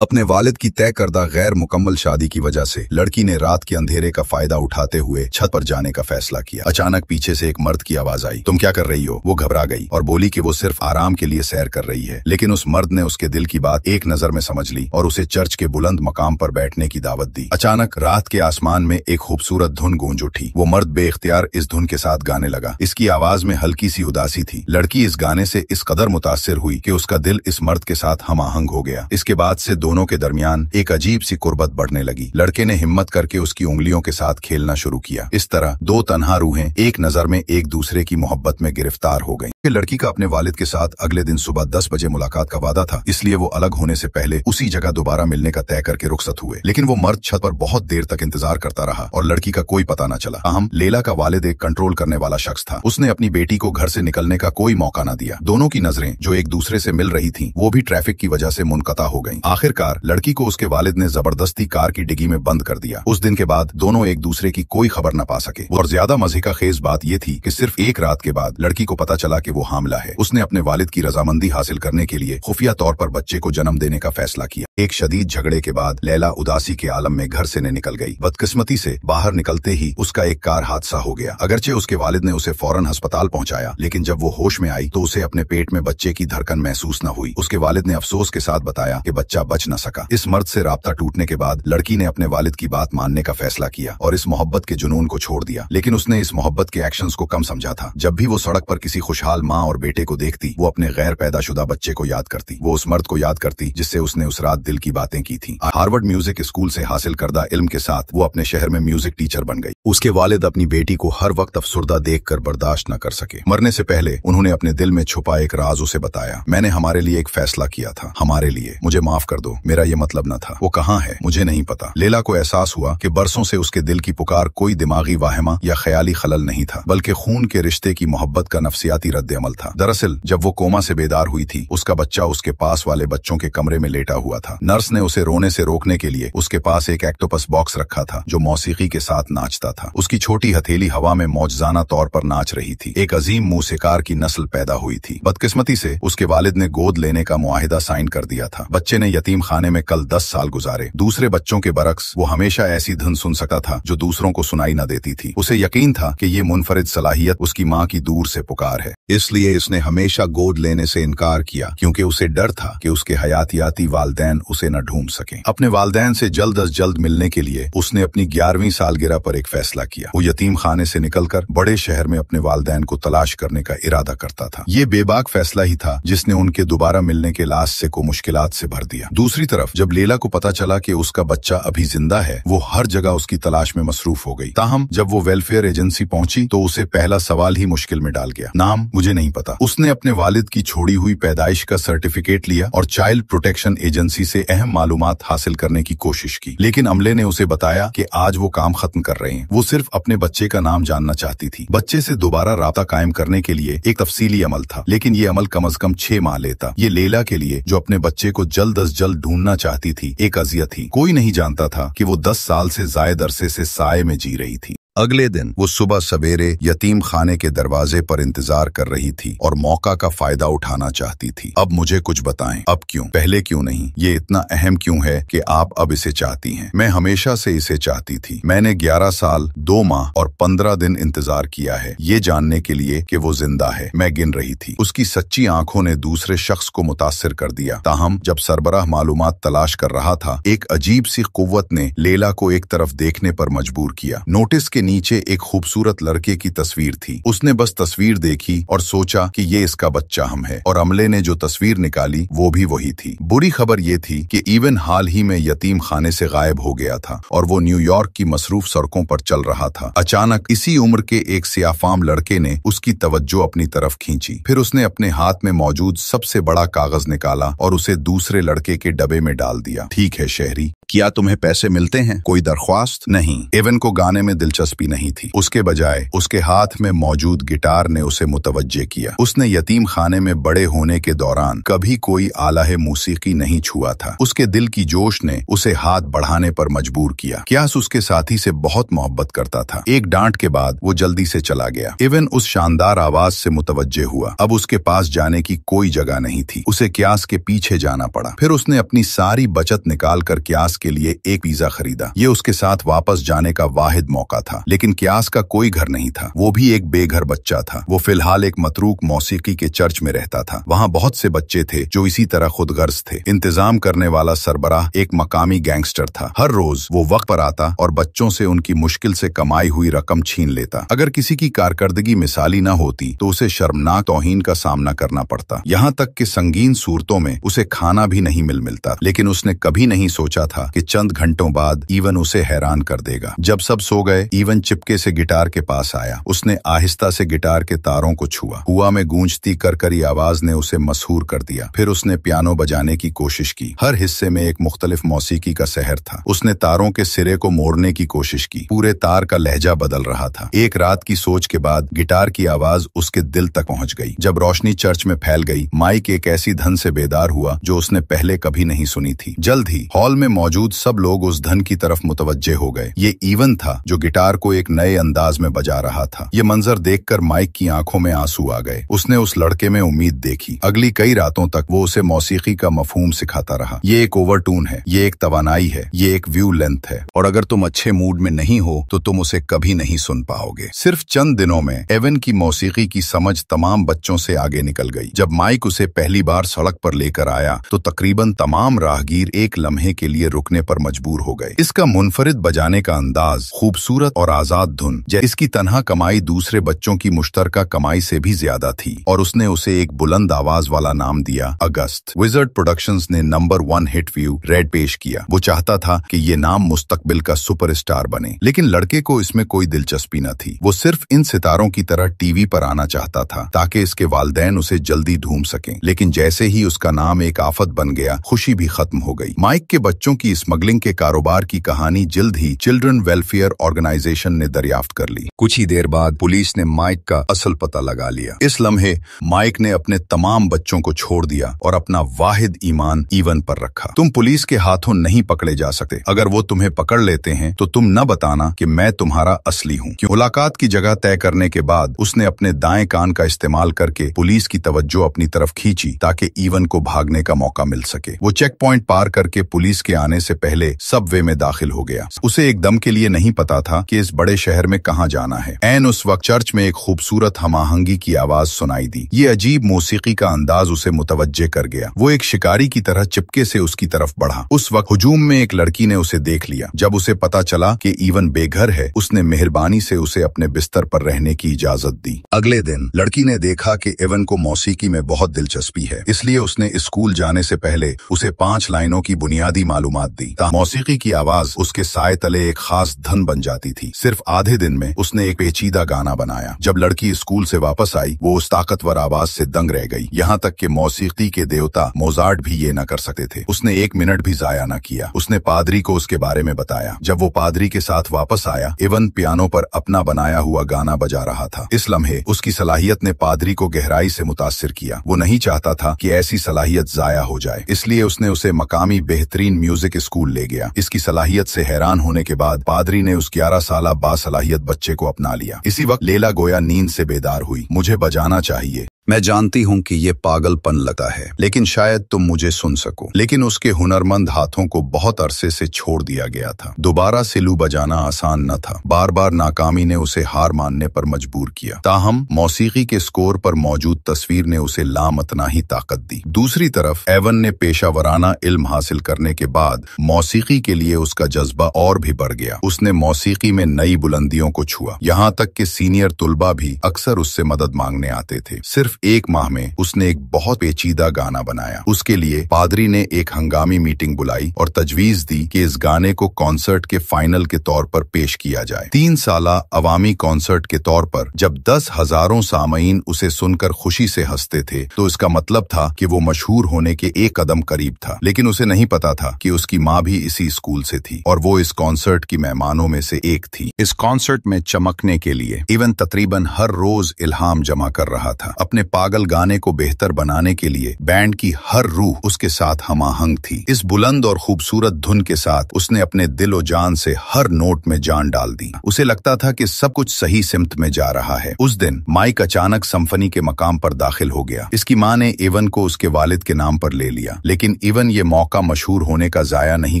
अपने वालिद की तय करदा गैर मुकम्मल शादी की वजह से लड़की ने रात के अंधेरे का फायदा उठाते हुए छत पर जाने का फैसला किया। अचानक पीछे से एक मर्द की आवाज आई, तुम क्या कर रही हो? वो घबरा गई और बोली कि वो सिर्फ आराम के लिए सैर कर रही है। लेकिन उस मर्द ने उसके दिल की बात एक नजर में समझ ली और उसे चर्च के बुलंद मकाम पर बैठने की दावत दी। अचानक रात के आसमान में एक खूबसूरत धुन गूंज उठी। वो मर्द बेइख्तियार इस धुन के साथ गाने लगा। इसकी आवाज में हल्की सी उदासी थी। लड़की इस गाने से इस कदर मुतासिर हुई कि उसका दिल इस मर्द के साथ हमाहंग हो गया। इसके बाद से दोनों के दरमियान एक अजीब सी कुर्बत बढ़ने लगी। लड़के ने हिम्मत करके उसकी उंगलियों के साथ खेलना शुरू किया। इस तरह दो तन्हा रूहें एक नजर में एक दूसरे की मोहब्बत में गिरफ्तार हो गईं। लड़की का अपने वालिद के साथ अगले दिन सुबह 10 बजे मुलाकात का वादा था, इसलिए वो अलग होने से पहले उसी जगह दोबारा मिलने का तय करके रुखसत हुए। लेकिन वो मर्द छत पर बहुत देर तक इंतजार करता रहा और लड़की का कोई पता न चला। अहम लेला का वालिद एक कंट्रोल करने वाला शख्स था। उसने अपनी बेटी को घर से निकलने का कोई मौका न दिया। दोनों की नजरें जो एक दूसरे से मिल रही थीं, वो भी ट्रैफिक की वजह से मुनक़ता हो गईं। आखिरकार लड़की को उसके वालिद ने जबरदस्ती कार की डिग्गी में बंद कर दिया। उस दिन के बाद दोनों एक दूसरे की कोई खबर न पा सके। और ज्यादा मजे का खेज बात यह थी कि सिर्फ एक रात के बाद लड़की को पता चला कि वो हामिला है। उसने अपने वालिद की रजामंदी हासिल करने के लिए खुफिया तौर पर बच्चे को जन्म देने का फैसला किया। एक शदीद झगड़े के बाद लैला उदासी के आलम में घर से निकल गई। बदकिस्मती से बाहर निकलते ही उसका एक कार हादसा हो गया। अगरचे उसके वालिद ने उसे फौरन अस्पताल पहुंचाया, लेकिन जब वो होश में आई तो उसे अपने पेट में बच्चे की धड़कन महसूस न हुई। उसके वालिद ने अफसोस के साथ बताया कि बच्चा बच न सका। इस मर्द से राब्ता टूटने के बाद लड़की ने अपने वालिद की बात मानने का फैसला किया और इस मोहब्बत के जुनून को छोड़ दिया। लेकिन उसने इस मोहब्बत के एक्शंस को कम समझा था। जब भी वो सड़क पर किसी खुशहाल माँ और बेटे को देखती, वो अपने गैर पैदाशुदा बच्चे को याद करती। वो उस मर्द को याद करती जिससे उसने उस रात दिल की बातें की थी। हार्वर्ड म्यूजिक स्कूल से हासिल करदा इल्म के साथ वो अपने शहर में म्यूजिक टीचर बन गई। उसके वालिद अपनी बेटी को हर वक्त अफसुर्दा देखकर बर्दाश्त न कर सके। मरने से पहले उन्होंने अपने दिल में छुपा एक राज उसे बताया। मैंने हमारे लिए एक फैसला किया था, हमारे लिए, मुझे माफ कर दो, मेरा ये मतलब न था। वो कहाँ है मुझे नहीं पता। लैला को एहसास हुआ कि बरसों से उसके दिल की पुकार कोई दिमागी वाहिमा या ख्याली खलल नहीं था, बल्कि खून के रिश्ते की मोहब्बत का नफसियाती रद्द-ए-अमल था। दरअसल जब वो कोमा से बेदार हुई थी, उसका बच्चा उसके पास वाले बच्चों के कमरे में लेटा हुआ था। नर्स ने उसे रोने से रोकने के लिए उसके पास एक एक्टोपस बॉक्स रखा था जो मौसीकी के साथ नाचता था। उसकी छोटी हथेली हवा में मौजजाना तौर पर नाच रही थी। एक अजीम मूसीकार की नस्ल पैदा हुई थी। बदकिस्मती से उसके वालिद ने गोद लेने का मुआहिदा साइन कर दिया था। बच्चे ने यतीम खाने में कल 10 साल गुजारे। दूसरे बच्चों के बरक्स वो हमेशा ऐसी धुन सुन सकता था जो दूसरों को सुनाई न देती थी। उसे यकीन था कि ये मुनफरिद सलाहियत उसकी माँ की दूर से पुकार है, इसलिए इसने हमेशा गोद लेने से इनकार किया, क्योंकि उसे डर था कि उसके हयातियाती वालदैन उसे न ढूंढ सकें। अपने वालदैन से जल्द अज जल्द मिलने के लिए उसने अपनी 11वीं सालगिरह पर एक फैसला किया। वो यतीम खाने से निकलकर बड़े शहर में अपने वालदैन को तलाश करने का इरादा करता था। ये बेबाक फैसला ही था जिसने उनके दोबारा मिलने के लासे को मुश्किलात से भर दिया। दूसरी तरफ जब लैला को पता चला कि उसका बच्चा अभी जिंदा है, वो हर जगह उसकी तलाश में मसरूफ हो गई। ताहम जब वो वेलफेयर एजेंसी पहुंची तो उसे पहला सवाल ही मुश्किल में डाल गया। नाम मुझे नहीं पता। उसने अपने वालिद की छोड़ी हुई पैदाइश का सर्टिफिकेट लिया और चाइल्ड प्रोटेक्शन एजेंसी से अहम मालूमात हासिल करने की कोशिश की, लेकिन अमले ने उसे बताया कि आज वो काम खत्म कर रहे हैं। वो सिर्फ अपने बच्चे का नाम जानना चाहती थी। बच्चे से दोबारा राब्ता कायम करने के लिए एक तफसीली अमल था, लेकिन ये अमल कम से कम 6 माह लेता। ये लैला के लिए, जो अपने बच्चे को जल्द अज जल्द ढूंढना चाहती थी, एक अजियत थी। कोई नहीं जानता था कि वो 10 साल से जायद अरसे से साए में जी रही थी। अगले दिन वो सुबह सवेरे यतीम खाने के दरवाजे पर इंतजार कर रही थी और मौका का फायदा उठाना चाहती थी। अब मुझे कुछ बताएं, अब क्यों, पहले क्यों नहीं? ये इतना अहम क्यों है कि आप अब इसे चाहती हैं? मैं हमेशा से इसे चाहती थी। मैंने 11 साल 2 माह और 15 दिन इंतजार किया है, ये जानने के लिए कि वो जिंदा है। मैं गिन रही थी। उसकी सच्ची आंखों ने दूसरे शख्स को मुतासिर कर दिया। ताहम जब सरबराह मालूमात तलाश कर रहा था, एक अजीब सी कुव्वत ने लैला को एक तरफ देखने पर मजबूर किया। नोटिस के नीचे एक खूबसूरत लड़के की तस्वीर थी। उसने बस तस्वीर देखी और सोचा कि ये इसका बच्चा हम है, और अमले ने जो तस्वीर निकाली वो भी वही थी। बुरी खबर ये थी कि इवन हाल ही में यतीम खाने से गायब हो गया था और वो न्यूयॉर्क की मसरूफ सड़कों पर चल रहा था। अचानक इसी उम्र के एक सियाफाम लड़के ने उसकी तवज्जो अपनी तरफ खींची। फिर उसने अपने हाथ में मौजूद सबसे बड़ा कागज निकाला और उसे दूसरे लड़के के डब्बे में डाल दिया। ठीक है शहरी, क्या तुम्हें पैसे मिलते हैं? कोई दरख्वास्त? नहीं। एवन को गाने में दिलचस्पी नहीं थी। उसके बजाय उसके हाथ में मौजूद गिटार ने उसे मुतवज्जे किया। उसने यतीम खाने में बड़े होने के दौरान कभी कोई आलाहे मौसीकी नहीं छुआ था। उसके दिल की जोश ने उसे हाथ बढ़ाने पर मजबूर किया। क्यास उसके साथी से बहुत मोहब्बत करता था। एक डांट के बाद वो जल्दी से चला गया। एवन उस शानदार आवाज से मुतवज्जे हुआ। अब उसके पास जाने की कोई जगह नहीं थी। उसे क्यास के पीछे जाना पड़ा। फिर उसने अपनी सारी बचत निकाल कर क्यास के लिए एक पिज्जा खरीदा। ये उसके साथ वापस जाने का वाहिद मौका था। लेकिन क्यास का कोई घर नहीं था। वो भी एक बेघर बच्चा था। वो फिलहाल एक मतरूक मौसीकी के चर्च में रहता था। वहाँ बहुत से बच्चे थे जो इसी तरह खुदगर्ज थे। इंतजाम करने वाला सरबराह एक मकामी गैंगस्टर था। हर रोज वो वक्त पर आता और बच्चों से उनकी मुश्किल से कमाई हुई रकम छीन लेता। अगर किसी की कारकर्दगी मिसाली न होती तो उसे शर्मनाक तौहीन का सामना करना पड़ता। यहाँ तक कि संगीन सूरतों में उसे खाना भी नहीं मिलता। लेकिन उसने कभी नहीं सोचा था कि चंद घंटों बाद ईवन उसे हैरान कर देगा। जब सब सो गए, ईवन चिपके से गिटार के पास आया। उसने आहिस्ता से गिटार के तारों को छुआ। हुआ में गूंजती करकरी आवाज ने उसे मसहूर कर दिया। फिर उसने पियानो बजाने की कोशिश की। हर हिस्से में एक मुख्तलिफ मौसीकी का सहर था। उसने तारों के सिरे को मोड़ने की कोशिश की। पूरे तार का लहजा बदल रहा था। एक रात की सोच के बाद गिटार की आवाज उसके दिल तक पहुंच गई। जब रोशनी चर्च में फैल गई, माइक एक ऐसी धन से बेदार हुआ जो उसने पहले कभी नहीं सुनी थी। जल्द ही हॉल में मौजूद सब लोग उस धन की तरफ मुतवज्जे हो गए। ये ईवन था जो गिटार को एक नए अंदाज में बजा रहा था। ये मंजर देखकर माइक की आंखों में आंसू आ गए। उसने उस लड़के में उम्मीद देखी। अगली कई रातों तक वो उसे मौसीकी का मफहूम सिखाता रहा। ये एक ओवरटून है, ये एक तवानाई है, ये एक व्यू लेंथ है, और अगर तुम अच्छे मूड में नहीं हो तो तुम उसे कभी नहीं सुन पाओगे। सिर्फ चंद दिनों में एवन की मौसीकी की समझ तमाम बच्चों से आगे निकल गई। जब माइक उसे पहली बार सड़क पर लेकर आया तो तकरीबन तमाम राहगीर एक लम्हे के लिए रुकने पर मजबूर हो गए। इसका मुनफरिद बजाने का अंदाज, खूबसूरत और आजाद धुन, इसकी तनहा कमाई दूसरे बच्चों की मुश्तरका कमाई से भी ज्यादा थी, और उसने उसे एक बुलंद आवाज वाला नाम दिया, अगस्त। विजर्ड प्रोडक्शंस ने नंबर 1 हिट व्यू रेड पेश किया। वो चाहता था कि ये नाम मुस्तकबिल का सुपरस्टार बने, लेकिन लड़के को इसमें कोई दिलचस्पी न थी। वो सिर्फ इन सितारों की तरह टीवी पर आना चाहता था ताकि इसके वालिदैन उसे जल्दी ढूंढ सकें। लेकिन जैसे ही उसका नाम एक आफत बन गया, खुशी भी खत्म हो गई। माइक के बच्चों की स्मगलिंग के कारोबार की कहानी जल्द ही चिल्ड्रन वेलफेयर ऑर्गेनाइजेशन ने दरियाफ्त कर ली। कुछ ही देर बाद पुलिस ने माइक का असल पता लगा लिया। इस लम्हे माइक ने अपने तमाम बच्चों को छोड़ दिया और अपना वाहिद ईमान ईवन पर रखा। तुम पुलिस के हाथों नहीं पकड़े जा सकते। अगर वो तुम्हें पकड़ लेते हैं तो तुम न बताना कि मैं तुम्हारा असली हूँ। मुलाकात की जगह तय करने के बाद उसने अपने दाएं कान का इस्तेमाल करके पुलिस की तवज्जो अपनी तरफ खींची ताकि ईवन को भागने का मौका मिल सके। वो चेक पॉइंट पार करके पुलिस के आने से पहले सबवे में दाखिल हो गया। उसे एक दम के लिए नहीं पता था कि इस बड़े शहर में कहाँ जाना है। ऐन उस वक्त चर्च में एक खूबसूरत हमाहंगी की आवाज सुनाई दी। ये अजीब मौसीकी का अंदाज उसे मुतवज्जे कर गया। वो एक शिकारी की तरह चिपके से उसकी तरफ बढ़ा। उस वक्त हुजूम में एक लड़की ने उसे देख लिया। जब उसे पता चला कि ईवन बेघर है, उसने मेहरबानी से उसे अपने बिस्तर पर रहने की इजाजत दी। अगले दिन लड़की ने देखा कि एवन को मौसीकी में बहुत दिलचस्पी है, इसलिए उसने स्कूल जाने से पहले उसे 5 लाइनों की बुनियादी मालूमात दी। मौसीकी की आवाज उसके साए तले एक खास धन बन जाती थी। सिर्फ आधे दिन में उसने एक पेचीदा गाना बनाया। जब लड़की स्कूल से वापस आई, वो उस ताकतवर आवाज से दंग रह गई। यहाँ तक कि मौसीकी के देवता मोजार्ट भी ये न कर सकते थे। उसने 1 मिनट भी जाया न किया। उसने पादरी को उसके बारे में बताया। जब वो पादरी के साथ वापस आया, एवन पियानो पर अपना बनाया हुआ गाना बजा रहा था। इस लम्हे उसकी सलाहियत ने पादरी को गहराई से मुतासिर किया। वो नहीं चाहता था कि ऐसी सलाहियत जाया हो जाए, इसलिए उसने उसे मकामी बेहतरीन म्यूजिक स्कूल ले गया। इसकी सलाहियत से हैरान होने के बाद पादरी ने उस 11 साला बासलाहियत बच्चे को अपना लिया। इसी वक्त लैला गोया नींद से बेदार हुई। मुझे बजाना चाहिए। मैं जानती हूँ कि ये पागलपन लगता है, लेकिन शायद तुम मुझे सुन सको। लेकिन उसके हुनरमंद हाथों को बहुत अरसे से छोड़ दिया गया था। दोबारा सिलू बजाना आसान न था। बार बार नाकामी ने उसे हार मानने पर मजबूर किया। ताहम मौसीकी के स्कोर पर मौजूद तस्वीर ने उसे लामतना ही ताकत दी। दूसरी तरफ एवन ने पेशावराना इल्म हासिल करने के बाद मौसीकी के लिए उसका जज्बा और भी बढ़ गया। उसने मौसीकी में नई बुलंदियों को छुआ। यहाँ तक कि सीनियर तुलबा भी अक्सर उससे मदद मांगने आते थे। सिर्फ 1 माह में उसने एक बहुत पेचीदा गाना बनाया। उसके लिए पादरी ने एक हंगामी मीटिंग बुलाई और तजवीज दी कि इस गाने को कॉन्सर्ट के फाइनल के तौर पर पेश किया जाए। 3 साला अवामी कॉन्सर्ट के तौर पर जब 10 हजारों सामईन उसे सुनकर खुशी से हंसते थे तो इसका मतलब था कि वो मशहूर होने के एक कदम करीब था। लेकिन उसे नहीं पता था कि उसकी माँ भी इसी स्कूल से थी और वो इस कॉन्सर्ट की मेहमानों में से एक थी। इस कॉन्सर्ट में चमकने के लिए इवन तकरीबन हर रोज इल्हाम जमा कर रहा था। अपने पागल गाने को बेहतर बनाने के लिए बैंड की हर रूह उसके साथ हमाहंग थी। इस बुलंद और खूबसूरत धुन के साथ उसने अपने दिलो जान से हर नोट में जान डाल दी। उसे लगता था कि सब कुछ सही सिमत में जा रहा है। उस दिन माइक अचानक सिम्फनी के मकाम पर दाखिल हो गया। इसकी माँ ने इवन को उसके वालिद के नाम पर ले लिया, लेकिन इवन ये मौका मशहूर होने का जाया नहीं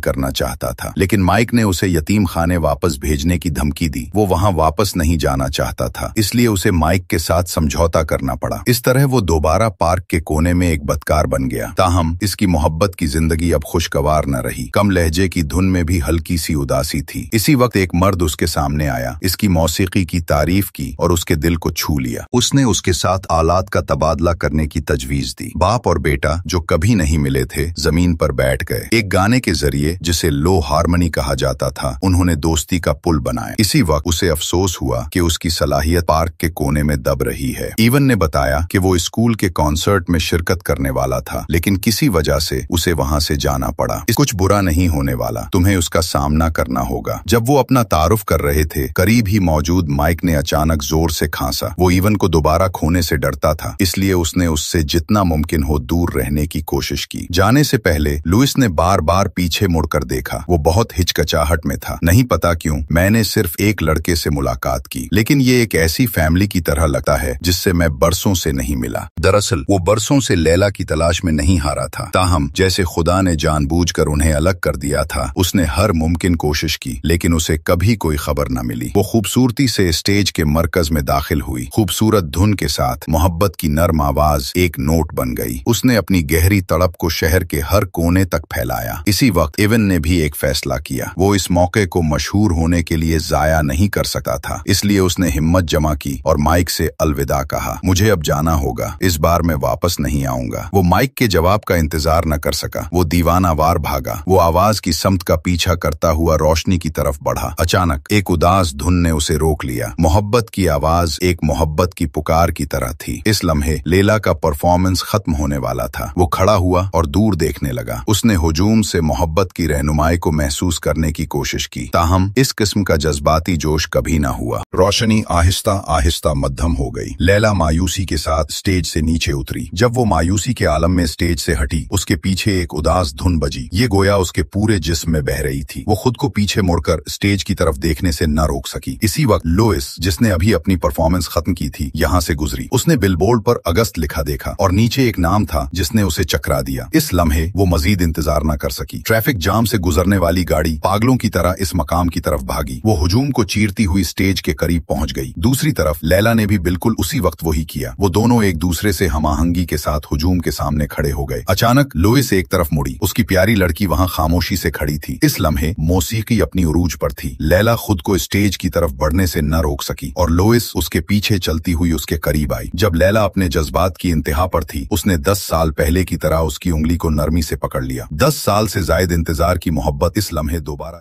करना चाहता था। लेकिन माइक ने उसे यतीम खाने वापस भेजने की धमकी दी। वो वहाँ वापस नहीं जाना चाहता था, इसलिए उसे माइक के साथ समझौता करना पड़ा। इस तरह वो दोबारा पार्क के कोने में एक बदकार बन गया। ताहम इसकी मोहब्बत की जिंदगी अब खुशगवार न रही। कम लहजे की धुन में भी हल्की सी उदासी थी। इसी वक्त एक मर्द उसके सामने आया, इसकी मौसीकी की तारीफ की और उसके दिल को छू लिया। उसने उसके साथ आलात का तबादला करने की तजवीज दी। बाप और बेटा जो कभी नहीं मिले थे जमीन पर बैठ गए। एक गाने के जरिए जिसे लो हारमोनी कहा जाता था उन्होंने दोस्ती का पुल बनाया। इसी वक्त उसे अफसोस हुआ कि उसकी सलाहियत पार्क के कोने में दब रही है। इवन ने बताया कि वो स्कूल के कॉन्सर्ट में शिरकत करने वाला था, लेकिन किसी वजह से उसे वहां से जाना पड़ा। कुछ बुरा नहीं होने वाला, तुम्हें उसका सामना करना होगा। जब वो अपना तारुफ कर रहे थे, करीब ही मौजूद माइक ने अचानक जोर से खांसा। वो इवन को दोबारा खोने से डरता था, इसलिए उसने उससे जितना मुमकिन हो दूर रहने की कोशिश की। जाने से पहले लुइस ने बार बार पीछे मुड़कर देखा। वो बहुत हिचकिचाहट में था। नहीं पता क्यों, मैंने सिर्फ एक लड़के से मुलाकात की, लेकिन ये एक ऐसी फैमिली की तरह लगता है जिससे मैं बरसों से नहीं मिला। दरअसल वो बरसों से लैला की तलाश में नहीं हारा था। ताहम जैसे खुदा ने जानबूझकर उन्हें अलग कर दिया था, उसने हर मुमकिन कोशिश की, लेकिन उसे कभी कोई खबर न मिली। वो खूबसूरती से स्टेज के मरकज में दाखिल हुई। खूबसूरत धुन के साथ मोहब्बत की नर्म आवाज एक नोट बन गई। उसने अपनी गहरी तड़प को शहर के हर कोने तक फैलाया। इसी वक्त इवन ने भी एक फैसला किया। वो इस मौके को मशहूर होने के लिए जाया नहीं कर सकता था, इसलिए उसने हिम्मत जमा की और माइक से अलविदा कहा। मुझे अब जाना होगा, इस बार मैं वापस नहीं आऊंगा। वो माइक के जवाब का इंतजार न कर सका। वो दीवानावार भागा। वो आवाज की समत का पीछा करता हुआ रोशनी की तरफ बढ़ा। अचानक एक उदास धुन ने उसे रोक लिया। मोहब्बत की आवाज एक मोहब्बत की पुकार की तरह थी। इस लम्हे लैला का परफॉर्मेंस खत्म होने वाला था। वो खड़ा हुआ और दूर देखने लगा। उसने हुजूम से मोहब्बत की रहनुमाई को महसूस करने की कोशिश की। ताहम इस किस्म का जज्बाती जोश कभी ना हुआ। रोशनी आहिस्ता आहिस्ता मध्यम हो गई। लैला मायूसी के साथ स्टेज से नीचे उतरी। जब वो मायूसी के आलम में स्टेज से हटी, उसके पीछे एक उदास धुन बजी। ये गोया उसके पूरे जिस्म में बह रही थी। वो खुद को पीछे मुड़कर स्टेज की तरफ देखने से न रोक सकी। इसी वक्त लुइस, जिसने अभी अपनी परफॉर्मेंस खत्म की थी, यहाँ से गुजरी। उसने बिलबोर्ड पर अगस्त लिखा देखा और नीचे एक नाम था जिसने उसे चकरा दिया। इस लम्हे वो मजीद इंतजार न कर सकी। ट्रैफिक जाम से गुजरने वाली गाड़ी पागलों की तरह इस मकाम की तरफ भागी। वो हुजूम को चीरती हुई स्टेज के करीब पहुंच गई। दूसरी तरफ लैला ने भी बिल्कुल उसी वक्त वही किया। वो दोनों एक दूसरे से हमाहंगी के साथ हुजूम के सामने खड़े हो गए। अचानक लुइस एक तरफ मुड़ी। उसकी प्यारी लड़की वहां खामोशी से खड़ी थी। इस लम्हे मौसीकी अपनी उरूज पर थी। लैला खुद को स्टेज की तरफ बढ़ने से न रोक सकी और लुइस उसके पीछे चलती हुई उसके करीब आई। जब लैला अपने जज्बात की इंतहा पर थी, उसने 10 साल पहले की तरह उसकी उंगली को नरमी से पकड़ लिया। 10 साल से जायद इंतजार की मोहब्बत इस लम्हे दोबारा